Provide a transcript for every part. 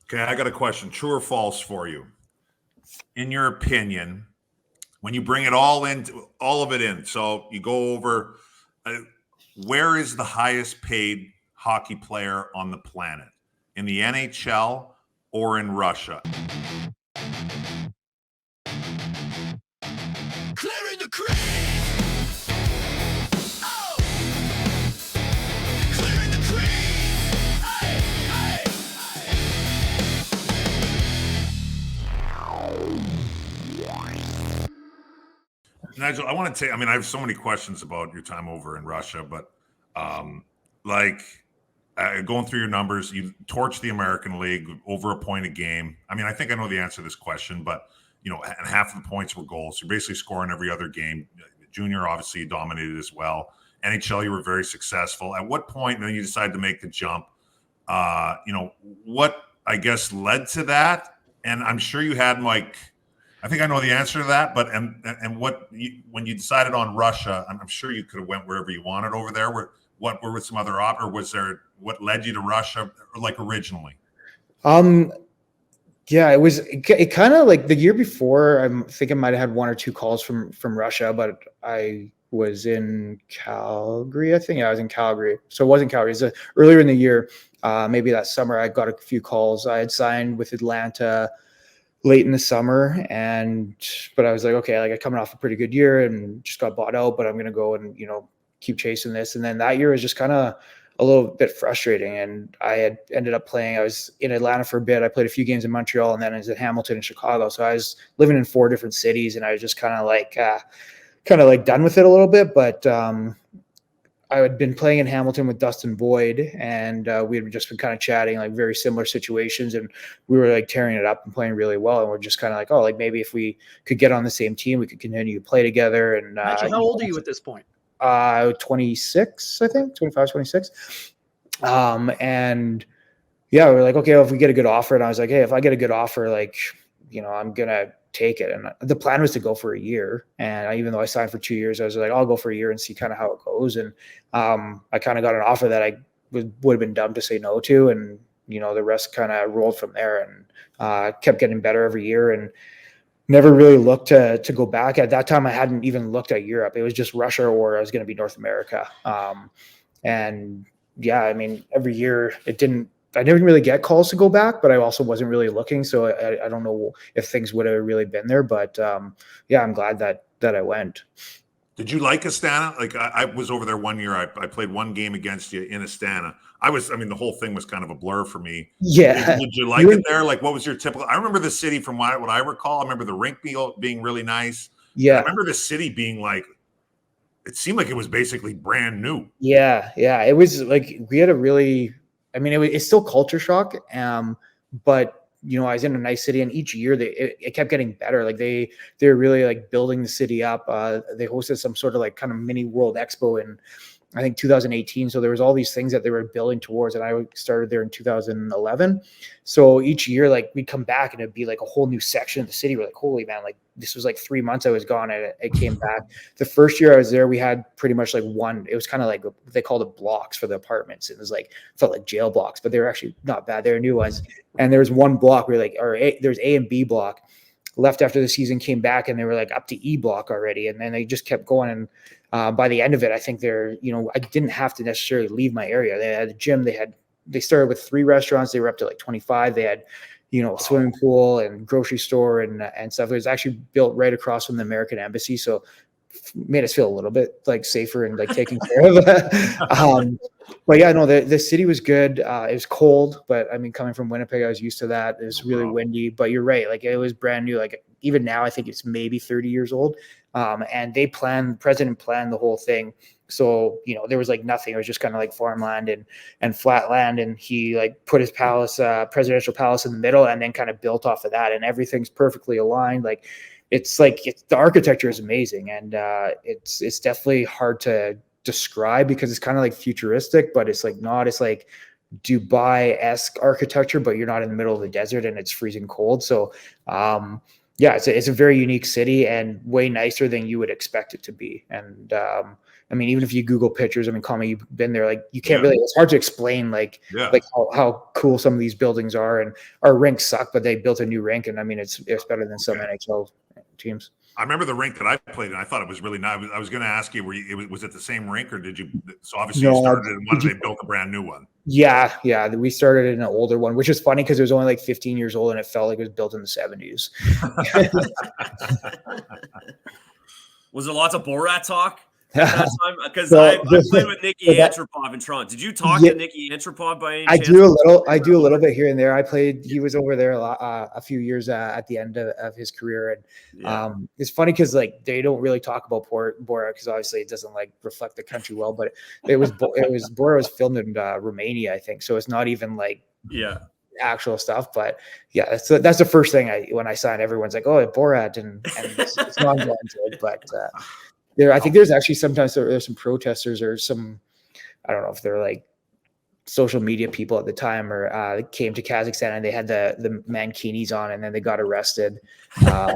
Okay, I got a question. True or false for you? In your opinion, when you bring it all of it in, so you go over, where is the highest paid hockey player on the planet? In the NHL or in Russia? Clearing the crease. Oh. Clearing the crease. Hey, hey, hey. Nigel, I want to take, I have so many questions about your time over in Russia, but like going through your numbers, you torched the American League over a point a game. I think I know the answer to this question, but and half of the points were goals. You're basically scoring every other game. Junior obviously dominated as well. NHL, you were very successful. At what point then you decided to make the jump? What I guess led to that? And I'm sure you had I think I know the answer to that, but and when you decided on Russia, I'm sure you could have went wherever you wanted over there. What were some other or was there what led you to Russia originally? Yeah, it kind of like the year before, I think I might have had one or two calls from Russia, but I was in Calgary. I think I was in Calgary. So it wasn't Calgary. It was earlier in the year, maybe that summer, I got a few calls. I had signed with Atlanta late in the summer, but I was like, okay, I'm coming off a pretty good year and just got bought out, but I'm going to go and, keep chasing this. And then that year was just kind of a little bit frustrating. And I had ended up playing, I was in Atlanta for a bit. I played a few games in Montreal, and then I was at Hamilton and Chicago. So I was living in 4 different cities, and I was just kind of done with it a little bit. But I had been playing in Hamilton with Dustin Boyd, and we had just been kind of chatting, very similar situations, and we were tearing it up and playing really well. And we're just kind of maybe if we could get on the same team, we could continue to play together. And Nigel, how old are you at this point? 26, I think 25, 26. And yeah, we're like, okay, well, if we get a good offer, and I was like, hey, if I get a good offer, I'm gonna take it. And the plan was to go for a year. And even though I signed for 2 years, I was like, I'll go for a year and see kind of how it goes. And I kind of got an offer that I would have been dumb to say no to. And, the rest kind of rolled from there, and kept getting better every year, and never really looked to go back. At that time, I hadn't even looked at Europe. It was just Russia, or I was going to be North America. And yeah, every year I didn't really get calls to go back, but I also wasn't really looking. So I don't know if things would have really been there, but yeah, I'm glad that I went. Did you like Astana? I was over there 1 year. I played one game against you in Astana. The whole thing was kind of a blur for me. Yeah. Did you like it there? What was your typical? I remember the city from what I recall. I remember the rink being really nice. Yeah. I remember the city being it seemed like it was basically brand new. Yeah. Yeah. It was we had a really, it's still culture shock. But I was in a nice city, and each year it kept getting better. They're really building the city up. They hosted some sort of kind of mini World Expo in, I think, 2018. So there was all these things that they were building towards, and I started there in 2011. So each year, we'd come back, and it'd be a whole new section of the city. We're like, holy man, this was 3 months I was gone, and it came back. The first year I was there, we had pretty much one. It was kind of they called it blocks for the apartments. It was felt like jail blocks, but they were actually not bad. They were new ones. And there was one block where there's A and B block. Left after the season, came back, and they were up to E block already. And then they just kept going. And by the end of it, I think I didn't have to necessarily leave my area. They had a gym. They started with 3 restaurants. They were up to 25. They had, a swimming pool and grocery store and stuff. It was actually built right across from the American Embassy. So made us feel a little bit safer and taken care of. But yeah, no, the city was good. It was cold, but coming from Winnipeg, I was used to that. It was really windy, but you're right. It was brand new. Even now, I think it's maybe 30 years old. And the president planned the whole thing. So, there was nothing. It was just kind of farmland and flat land. And he put his palace, presidential palace in the middle, and then kind of built off of that. And everything's perfectly aligned. It's the architecture is amazing. And it's definitely hard to describe because it's kind of futuristic, but it's not. It's Dubai-esque architecture, but you're not in the middle of the desert and it's freezing cold. So, yeah, it's a very unique city and way nicer than you would expect it to be. And I mean, even if you Google pictures, I mean, Kami, you've been there, like you can't really, it's hard to explain like how cool some of these buildings are, and our rinks suck, but they built a new rink. And I mean, it's better than some NHL teams. I remember the rink that I played in. I thought it was really nice. I was going to ask you, was it the same rink, or did you? So obviously you started in one, and they built a brand new one. Yeah. We started in an older one, which is funny because it was only like 15 years old, and it felt like it was built in the 70s. Was there lots of Borat talk? Because I played with Nicky Antropov in Toronto. Did you talk to Nicky Antropov by any chance? I do a little bit here and there. He was over there a few years at the end of his career, and it's funny because like they don't really talk about Borat because obviously it doesn't like reflect the country well. But Borat was filmed in Romania, I think, so it's not even like actual stuff. But yeah, so that's the first thing when I signed. Everyone's like, "Oh, Borat," and it's not going to, but. I think there's actually sometimes there's some protesters or some, I don't know if they're like social media people at the time or came to Kazakhstan and they had the mankinis on and then they got arrested. They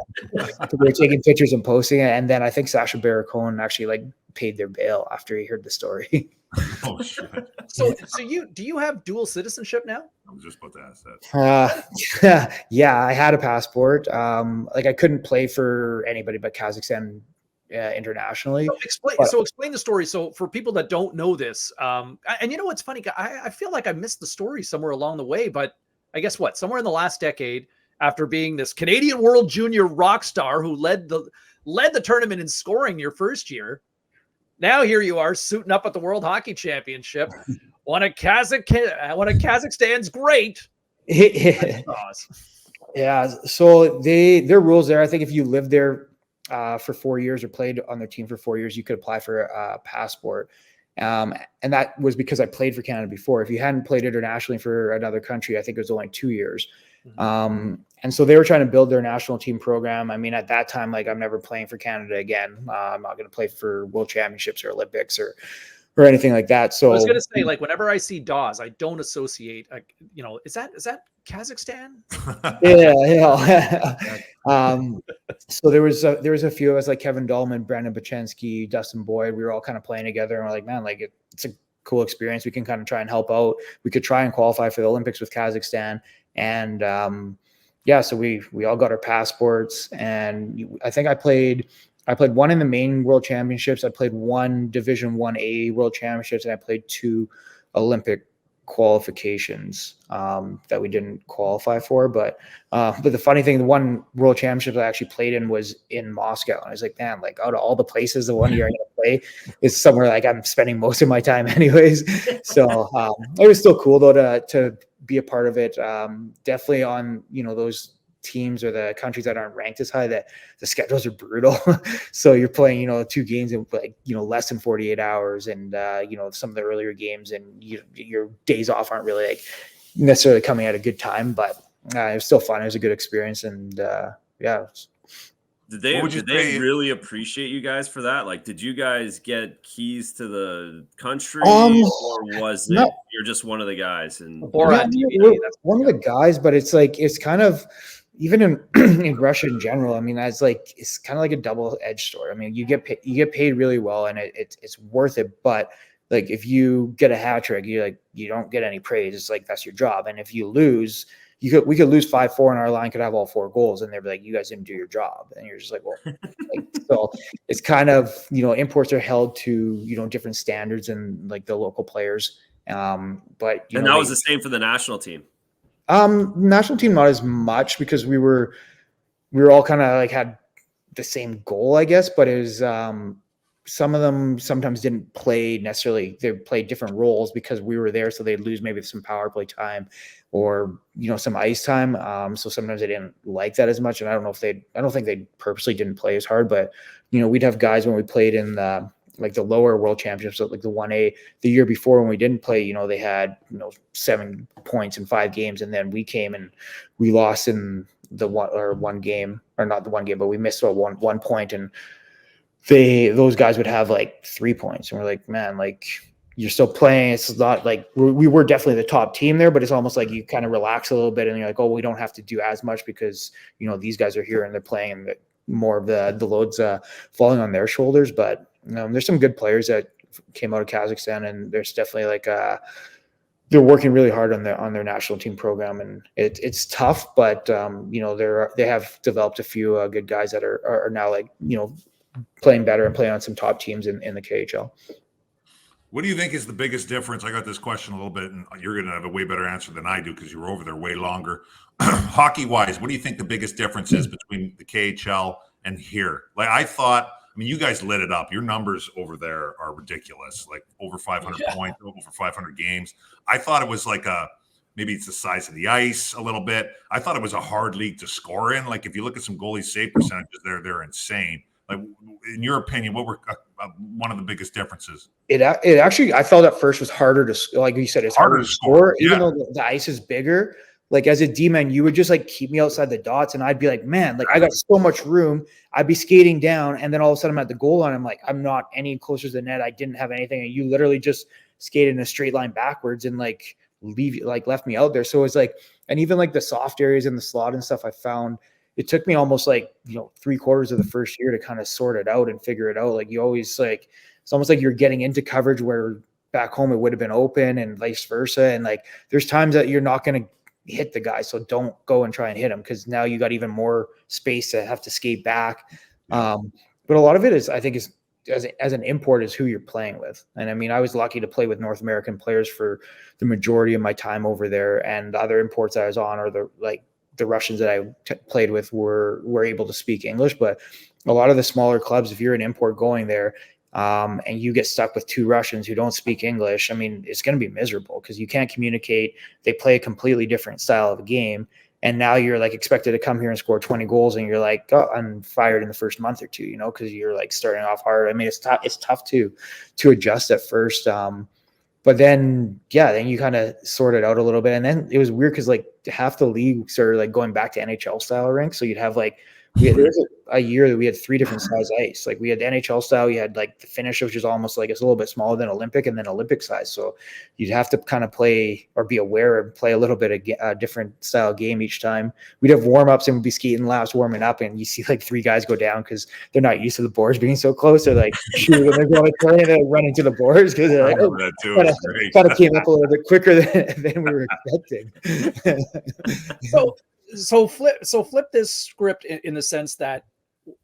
were taking pictures and posting it. And then I think Sacha Baron Cohen actually like paid their bail after he heard the story. Oh shit! So do you have dual citizenship now? I was just about to ask that. Yeah, I had a passport. Like I couldn't play for anybody but Kazakhstan. Internationally. So explain the story. So for people that don't know this, and you know what's funny, I feel like I missed the story somewhere along the way, but I guess what? Somewhere in the last decade, after being this Canadian World Junior rock star who led the tournament in scoring your first year, now here you are suiting up at the World Hockey Championship, one of Kazakhstan's great. Yeah. So their rules there. I think if you live there for 4 years or played on their team for 4 years, you could apply for a passport. And that was because I played for Canada before. If you hadn't played internationally for another country, I think it was only 2 years. And so they were trying to build their national team program. I mean, at that time, like I'm never playing for Canada again. I'm not going to play for World Championships or Olympics or anything like that. So I was going to say, like, whenever I see Dawes, I don't associate, is that Kazakhstan? So there was a few of us, like Kevin Dahlman, Brandon Bachensky, Dustin Boyd. We were all kind of playing together, and we're like, man, like it's a cool experience. We can kind of try and help out. We could try and qualify for the Olympics with Kazakhstan, and so we all got our passports, and I think I played one in the main World Championships. I played one Division 1A World Championships, and I played 2 Olympic qualifications that we didn't qualify for. But the funny thing, the one World Championship I actually played in was in Moscow. And I was like, man, like out of all the places, the one year I'm going to play is somewhere like I'm spending most of my time anyways. So it was still cool though to be a part of it. Definitely on, those teams or the countries that aren't ranked as high, that the schedules are brutal. So you're playing, 2 games in like, less than 48 hours. And, some of the earlier games and your days off aren't really like necessarily coming at a good time, but it was still fun. It was a good experience. And yeah. Did they really appreciate you guys for that? Like, did you guys get keys to the country, or was it you're just one of the guys? And one of the guys, but it's like it's kind of even in Russia in general. I mean, it's kind of like a double-edged sword. I mean, you get paid really well, and it's worth it. But like if you get a hat trick, you don't get any praise. It's like that's your job. And if you lose, we could lose 5-4 and our line could have all 4 goals, and they'd be like, you guys didn't do your job. And you're just like, well, so it's kind of, imports are held to, different standards and like the local players. But that was the same for the national team. National team, not as much because we were all kind of like had the same goal, I guess, but it was, some of them sometimes didn't play necessarily. They played different roles because we were there. So they'd lose maybe some power play time or, some ice time. So sometimes they didn't like that as much. And I don't think they purposely didn't play as hard, but, we'd have guys when we played in the lower World Championships, like the 1A, the year before when we didn't play, they had, 7 points in 5 games. And then we came and we lost in the one game, or not the one game, but we missed one point. And those guys would have like 3 points. And we're like, man, like you're still playing. It's not like we were definitely the top team there, but it's almost like you kind of relax a little bit and you're like, oh, we don't have to do as much because, these guys are here and they're playing and more of the loads falling on their shoulders. But there's some good players that came out of Kazakhstan, and there's definitely like they're working really hard on their national team program, and it's tough, but they have developed a few good guys that are now like playing better and playing on some top teams in the KHL. What do you think is the biggest difference? I got this question a little bit, and you're going to have a way better answer than I do because you were over there way longer. Hockey-wise, what do you think the biggest difference is between the KHL and here? Like I mean, you guys lit it up. Your numbers over there are ridiculous, like over 500 points, over 500 games. I thought it was like maybe it's the size of the ice a little bit. I thought it was a hard league to score in. Like if you look at some goalie save percentages, they're insane. Like in your opinion, what were one of the biggest differences? It actually, I felt at first was harder to, like you said, it's harder to score, even though the ice is bigger. Like as a D-man, you would just like keep me outside the dots, and I'd be like, man, like I got so much room. I'd be skating down, and then all of a sudden I'm at the goal line. I'm like, I'm not any closer to the net. I didn't have anything, and you literally just skated in a straight line backwards and like left me out there. So it's like, and even like the soft areas in the slot and stuff, I found it took me almost like 3/4 of the first year to kind of sort it out and figure it out. Like you always like, it's almost like you're getting into coverage where back home it would have been open and vice versa. And like there's times that you're not going to hit the guy, so don't go and try and hit him because now you got even more space to have to skate back. But a lot of it is, I think, is as an import is who you're playing with. And I mean, I was lucky to play with North American players for the majority of my time over there, and the other imports I was on, or the Russians that I played with were able to speak English. But a lot of the smaller clubs, if you're an import going there, and you get stuck with two Russians who don't speak English, I mean, it's going to be miserable because you can't communicate. They play a completely different style of a game. And now you're like expected to come here and score 20 goals. And you're like, oh, I'm fired in the first month or two, because you're like starting off hard. I mean, it's tough to adjust at first. But then you kind of sort it out a little bit. And then it was weird because like half the league started like going back to NHL style rinks. So you'd have like, there was a year that we had 3 different size ice. Like we had NHL style, you had like the finish, which is almost like it's a little bit smaller than Olympic, and then Olympic size. So you'd have to kind of play or be aware and play a little bit of a different style game each time. We'd have warm-ups and we'd be skating laps, warming up, and you see like 3 guys go down because they're not used to the boards being so close. They're like, shoot, and they're going to turn and they run into the boards because they're like, kind of came up a little bit quicker than we were expecting. So flip this script in the sense that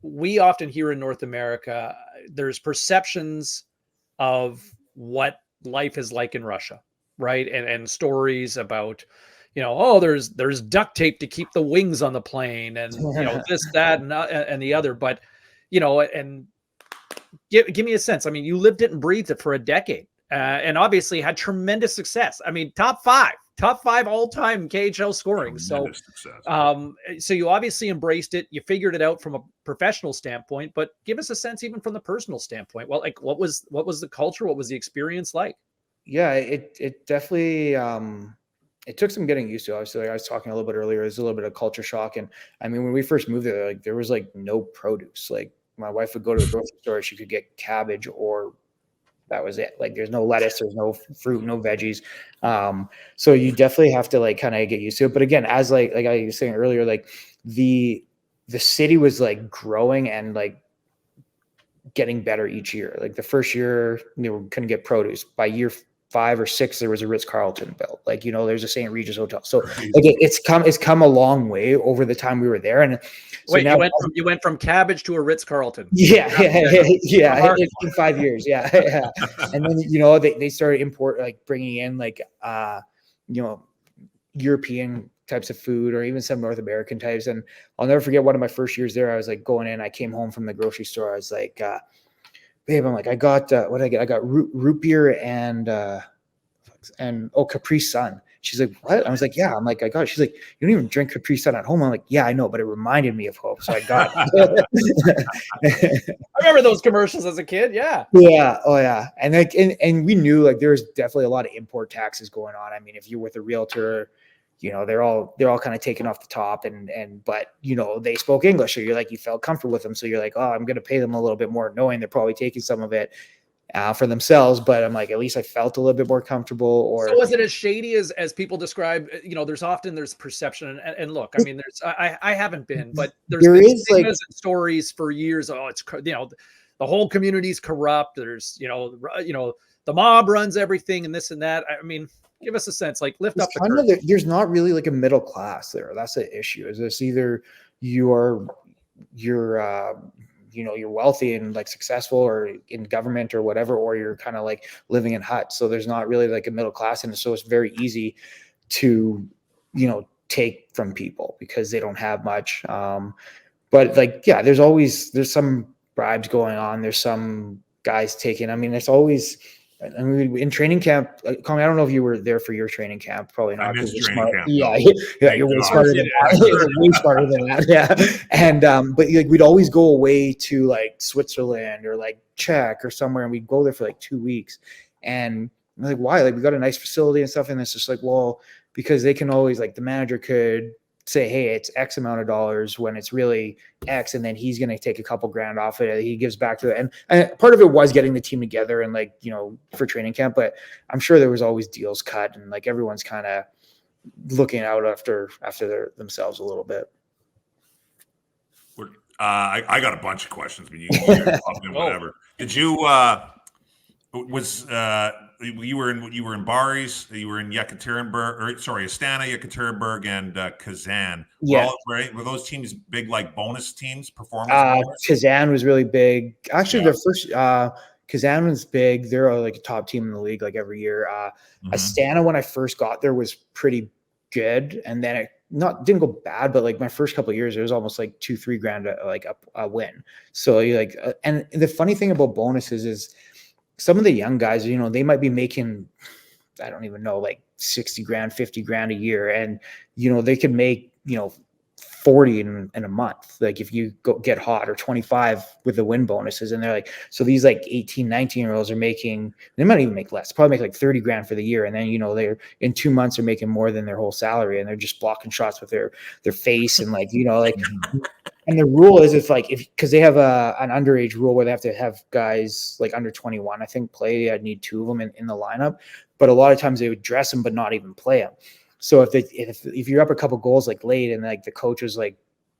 we often hear in North America, there's perceptions of what life is like in Russia, right? And stories about, there's duct tape to keep the wings on the plane, and this, that, and the other. But and give me a sense. I mean, you lived it and breathed it for a decade, and obviously had tremendous success. I mean, top five all-time KHL scoring. So you obviously embraced it. You figured it out from a professional standpoint, but give us a sense even from the personal standpoint. Well, like what was the culture? What was the experience like? Yeah, it definitely it took some getting used to. Obviously, like I was talking a little bit earlier, there's a little bit of culture shock. And I mean, when we first moved there, like there was like no produce. Like my wife would go to the grocery store, she could get cabbage, or that was it. Like there's no lettuce, there's no fruit, no veggies. So you definitely have to like kind of get used to it. But again, as like I was saying earlier, like the city was like growing and like getting better each year. Like the first year they couldn't get produce. By year 5 or 6, there was a Ritz-Carlton built. Like, there's a St. Regis hotel. So like it's come a long way over the time we were there. And so wait, now you went from cabbage to a Ritz-Carlton. Yeah. In 5 years. Yeah. And then, they started bringing in like, European types of food, or even some North American types. And I'll never forget one of my first years there. I was like going in, I came home from the grocery store. I was like, babe, I'm like, I got what did I get? I got root beer and Capri Sun. She's like, what? I was like, yeah. I'm like, I got it. She's like, you don't even drink Capri Sun at home. I'm like, yeah, I know, but it reminded me of home, so I got it. I remember those commercials as a kid. Yeah. Yeah. Oh yeah. And like, and we knew like there was definitely a lot of import taxes going on. I mean, if you're with a realtor, they're all kind of taken off the top, but they spoke English, so you're like, you felt comfortable with them, so you're like, oh, I'm going to pay them a little bit more, knowing they're probably taking some of it for themselves. But I'm like, at least I felt a little bit more comfortable. Or so was it as shady as people describe? There's perception, and look, I mean, I haven't been, but there is like stories for years. Oh, it's the whole community's corrupt. There's, the mob runs everything and this and that. I mean, give us a sense, like lift up the curve. There's not really like a middle class there. That's the issue. Is this either you're wealthy and like successful or in government or whatever, or you're kind of like living in huts. So there's not really like a middle class. And so it's very easy to, take from people because they don't have much. But like, yeah, there's some bribes going on. There's some guys taking, it's always, in training camp, Connie, I don't know if you were there for your training camp. Probably not. I missed You're training smart. camp. Yeah, you're way smarter than that. You're way smarter than that. Yeah. And, but like, we'd always go away to like Switzerland or like Czech or somewhere. And we'd go there for like 2 weeks. And I'm like, why? Like, we got a nice facility and stuff. And it's just like, well, because they can always, like, the manager could say, hey, it's X amount of dollars when it's really X, and then he's going to take a couple grand off it. He gives back to it. And part of it was getting the team together and like, for training camp, but I'm sure there was always deals cut and like everyone's kind of looking out after themselves a little bit. I got a bunch of questions, but you can whatever. Did you, you were in Baris, you were in Astana, Yekaterinburg, and Kazan. Yeah, right. Were those teams big, like bonus teams, performance? Kazan was really big. Actually, their first Kazan was big. They're like a top team in the league, like every year. Astana, when I first got there, was pretty good, and then it didn't go bad, but like my first couple of years, it was almost like $2-3 grand a win. So you like, and the funny thing about bonuses is, some of the young guys, they might be making, I don't even know, like 60 grand, 50 grand a year. And, they could make, 40 in a month. Like if you get hot, or 25 with the win bonuses. And they're like, so these like 18, 19-year-olds are making, they might even make less, probably make like 30 grand for the year. And then, they're in 2 months, they're making more than their whole salary. And they're just blocking shots with their face. And like, and the rule is because they have an underage rule where they have to have guys like under 21, I think, play. I'd need 2 of them in the lineup, but a lot of times they would dress them, but not even play them. So if you're up a couple goals like late and like the coach was like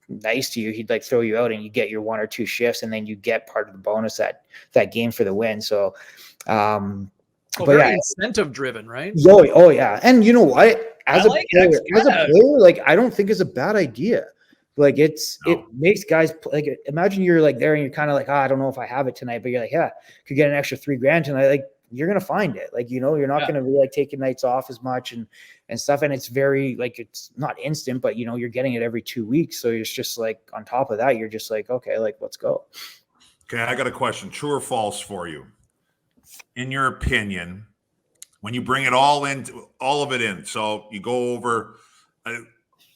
nice to you, he'd like throw you out and you get your 1 or 2 shifts, and then you get part of the bonus that game for the win. So, but very incentive driven, right? Oh yeah. And you know what? As a player, like I don't think it's a bad idea. Like it makes guys like, imagine you're like there and you're kind of like, I don't know if I have it tonight, but you're like, yeah, could get an extra $3 grand tonight. Like you're going to find it. Like, you're not going to be like taking nights off as much and stuff. And it's very like, it's not instant, but you're getting it every 2 weeks. So it's just like, on top of that, you're just like, okay, like let's go. Okay. I got a question. True or false for you? In your opinion, when you bring all of it in, so you go over,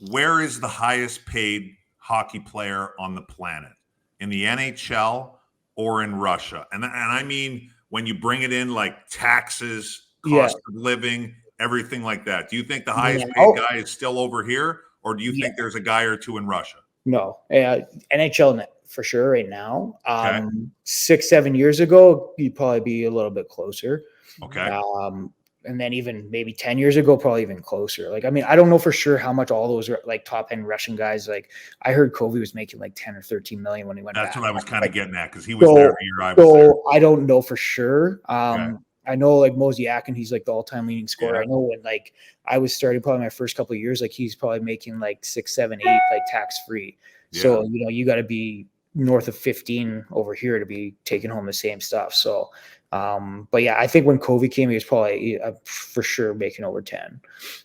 where is the highest paid hockey player on the planet? In the NHL or in Russia? And I mean, when you bring it in, like taxes, cost of living, everything like that. Do you think the highest paid guy is still over here, or do you think there's a guy or two in Russia? No, NHL for sure right now. 6-7 years ago, you'd probably be a little bit closer. Okay. And then even maybe 10 years ago, probably even closer. Like, I mean, I don't know for sure how much all those like top end Russian guys, like I heard Kobe was making like 10 or 13 million when he went That's back. what I was kind of getting at, because he was there the year I was there. I don't know for sure. I know like Mosey-Akin, he's like the all-time leading scorer. I know when like I was starting probably my first couple of years, like he's probably making like 6, 7, 8, like tax-free. So, you got to be north of 15 over here to be taking home the same stuff. So, but yeah, I think when Kobe came, he was probably for sure making over 10.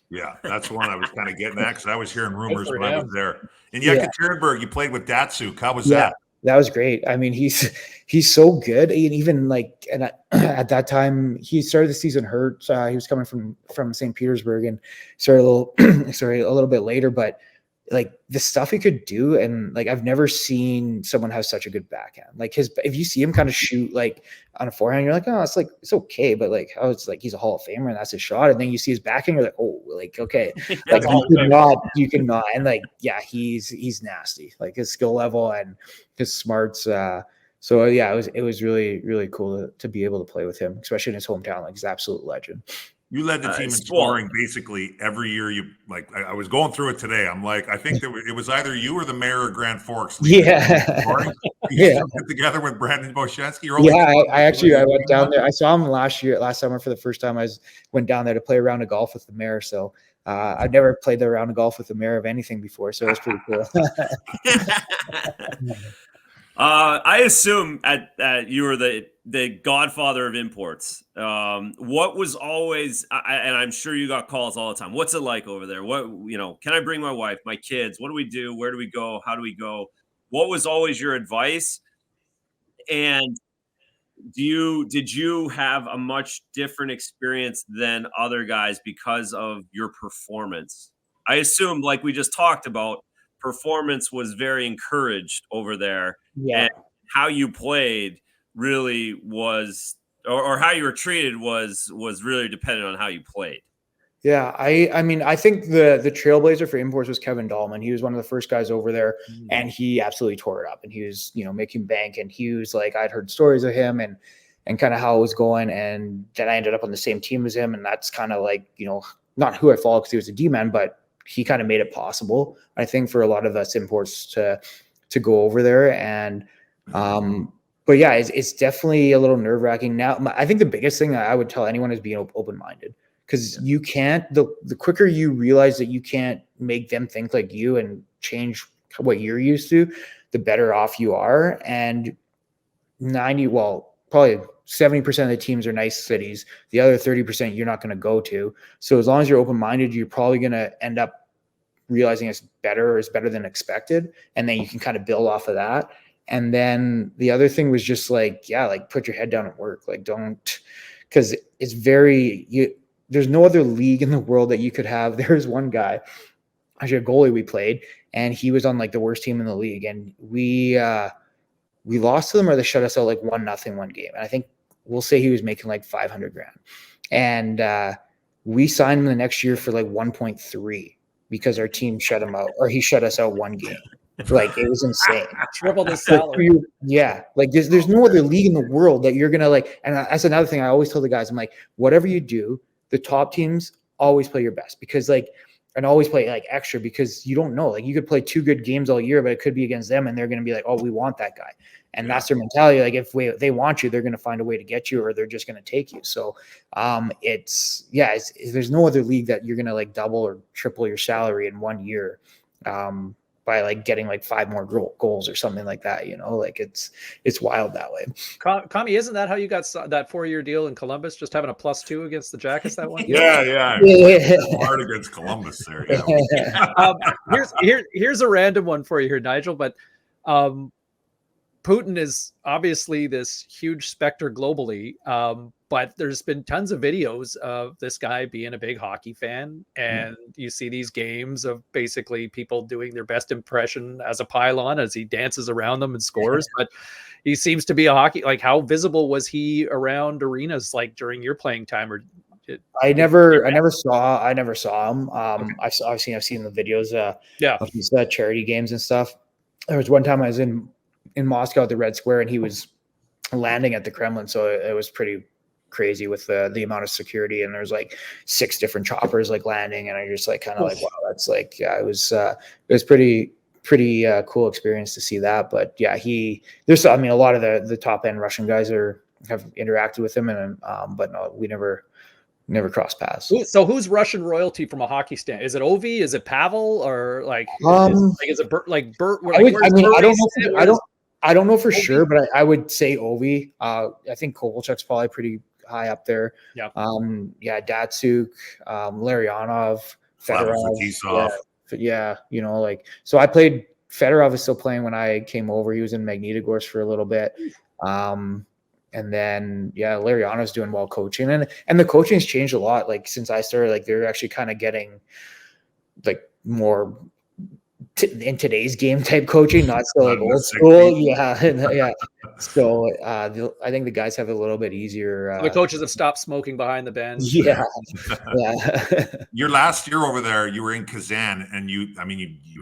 Yeah, that's one I was kind of getting at, because I was hearing rumors when I was there. In Yekaterinburg, you played with Datsuk. How was that? That was great. I mean, he's so good. And even like, and at that time, he started the season hurt. He was coming from St. Petersburg and started a little bit later, but like the stuff he could do, and like I've never seen someone have such a good backhand. Like if you see him kind of shoot like on a forehand, you're like, oh, it's okay, but like it's like he's a Hall of Famer and that's his shot. And then you see his backhand, you're like, oh, like okay, like you cannot, and like he's nasty. Like his skill level and his smarts. So yeah, it was really really cool to be able to play with him, especially in his hometown. Like he's an absolute legend. You led the team in scoring basically every year. You like, I was going through it today. I'm like, I think it was either you or the mayor of Grand Forks. Yeah. You get together with Brandon Boschensky. I went down there. I saw him last summer for the first time. Went down there to play a round of golf with the mayor. So I've never played the round of golf with the mayor of anything before. So it was pretty cool. I assume you were the godfather of imports. What was always, and I'm sure you got calls all the time. What's it like over there? What, can I bring my wife, my kids? What do we do? Where do we go? How do we go? What was always your advice? And did you have a much different experience than other guys because of your performance? I assume, like we just talked about, performance was very encouraged over there. Yeah. And how you played really was, or how you were treated was really dependent on how you played. Yeah, I mean, I think the trailblazer for imports was Kevin Dahlman. He was one of the first guys over there, and he absolutely tore it up. And he was, making bank. And he was like, I'd heard stories of him and kind of how it was going. And then I ended up on the same team as him, and that's kind of like, not who I followed because he was a D-man, but he kind of made it possible, I think, for a lot of us imports to go over there. And but yeah, it's definitely a little nerve-wracking. Now, I think the biggest thing I would tell anyone is being open-minded. Because you can't, the quicker you realize that you can't make them think like you and change what you're used to, the better off you are. And probably 70% of the teams are nice cities. The other 30% you're not going to go to. So as long as you're open-minded, you're probably going to end up realizing it's better or it's better than expected. And then you can kind of build off of that. And then the other thing was just like, put your head down and work. Like, don't, because it's there's no other league in the world that you could have. There's one guy, actually a goalie we played, and he was on like the worst team in the league. And we lost to them, or they shut us out like 1-0 one game. And I think we'll say he was making like $500,000. And we signed him the next year for like 1.3 because our team shut him out, or he shut us out one game. Like, it was insane. Triple the salary. Yeah. Like there's no other league in the world that you're going to like, and that's another thing I always tell the guys. I'm like, whatever you do, the top teams always play your best, because and always play like extra, because you don't know, like you could play 2 good games all year, but it could be against them and they're going to be like, oh, we want that guy. And that's their mentality. Like if they want you, they're going to find a way to get you, or they're just going to take you. So there's no other league that you're going to like double or triple your salary in 1 year by like getting like 5 more goals or something like that. Like it's wild that way. Kami, isn't that how you got that 4-year deal in Columbus? Just having a +2 against the Jackets that one? Yeah. Hard against Columbus there. Yeah. Here's a random one for you here, Nigel. But Putin is obviously this huge specter globally. But there's been tons of videos of this guy being a big hockey fan. And you see these games of basically people doing their best impression as a pylon as he dances around them and scores. But he seems to be a hockey, like, how visible was he around arenas like during your playing time? Or I never saw him. I've seen the videos of these charity games and stuff. There was one time I was in Moscow at the Red Square, and he was landing at the Kremlin. So it was pretty crazy with the amount of security, and there's like 6 different choppers like landing, and I just like kind of like, wow, that's like, it was pretty cool experience to see that. But yeah, a lot of the top end Russian guys have interacted with him, and but no, we never crossed paths. So who's Russian royalty from a hockey stand? Is it Ovi? Is it Pavel? Or like, is it Bert? Like Bert? I don't know for sure, but I would say Ovi. I think Kovalchuk's probably pretty high up there. Yeah. Datsuk, Larionov, Fedorov. So I played. Fedorov is still playing when I came over. He was in Magnitogorsk for a little bit. And then Larionov's doing well coaching, and the coaching's changed a lot. Like since I started, like they're actually kind of getting like more in today's game type coaching, not so like old school. Yeah. So I think the guys have a little bit easier. The coaches have stopped smoking behind the bench. Yeah. Your last year over there, you were in Kazan, and you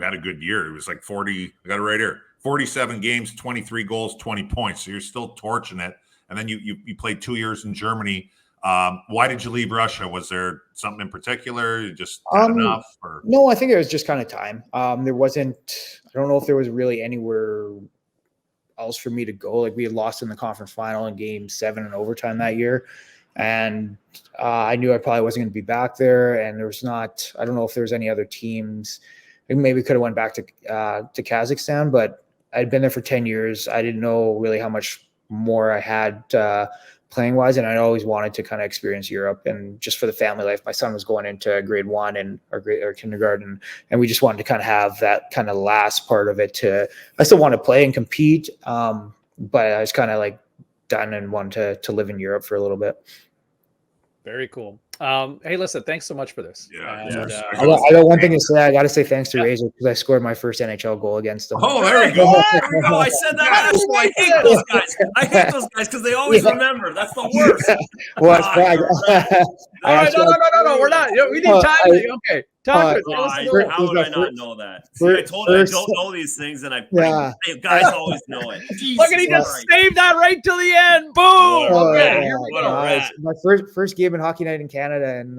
had a good year. It was like 40. I got it right here. 47 games, 23 goals, 20 points. So you're still torching it. And then you played 2 years in Germany. Why did you leave Russia? Was there something in particular? You just had enough? Or? No, I think it was just kind of time. There wasn't, I don't know if there was really anywhere else for me to go. Like, we had lost in the conference final in game 7 in overtime that year. And I knew I probably wasn't going to be back there. And there was not, I don't know if there was any other teams. I maybe could have went back to Kazakhstan, but I'd been there for 10 years. I didn't know really how much more I had playing wise. And I always wanted to kind of experience Europe, and just for the family life. My son was going into grade 1 or kindergarten, and we just wanted to kind of have that kind of last part of it I still want to play and compete. But I was kind of like done and wanted to live in Europe for a little bit. Very cool. Hey, listen, thanks so much for this. Yeah. And, I got one thing to say. I got to say thanks to Razor, because I scored my first NHL goal against them. Oh, there we go. There we go. I said that last one. I hate those guys. I hate those guys because they always remember. That's the worst. Well, it's fine. all right, no, we're not. We need time. Okay, talk. How would I not know that? See, I told you I don't know these things, and guys always know it. Look at, he just saved that right till the end. Boom. Okay, here we go. It's my first game in hockey night in Canada, and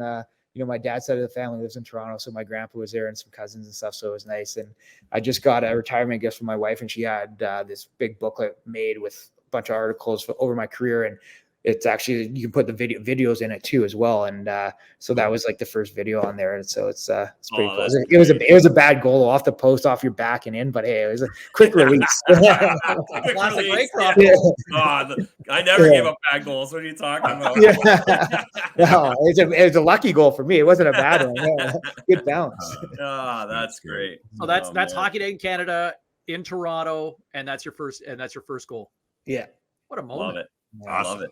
my dad's side of the family lives in Toronto, so my grandpa was there and some cousins and stuff, so it was nice. And I just got a retirement gift from my wife, and she had this big booklet made with a bunch of articles over my career, and it's actually, you can put the videos in it too as well. And so that was like the first video on there. And so it's pretty cool. It was a bad goal off the post, off your back and in, but hey, it was a quick release. Classic Raycroft. I never gave up bad goals. What are you talking about? No, it's a lucky goal for me. It wasn't a bad one. Yeah. Good balance. That's great. So that's Hockey Day in Canada, in Toronto, and that's your first goal. Yeah. What a moment. Love it. Awesome. Love it.